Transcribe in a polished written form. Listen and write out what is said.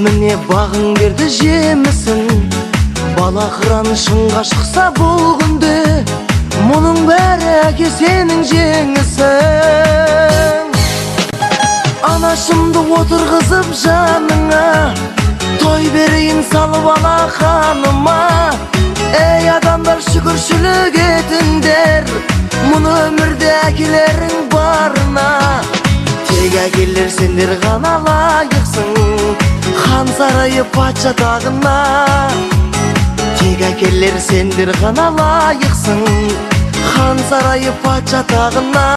Міне бағың берді жемісін, бала қыран шыңға шықса бұл күнде, мұның бәрі әке сенің жеңісің. Анашымды отырғызып жаныңа, той берейін салып ала ханыма. Ей адамдар шүкіршілік етіңдер, мұны өмірде әкелерің барына. Тек әкелер сендер ғана лайықсың, хан сарайы патша тағына. Тек әкелер сендер ғана лайықсың, хан сарайы патша тағына.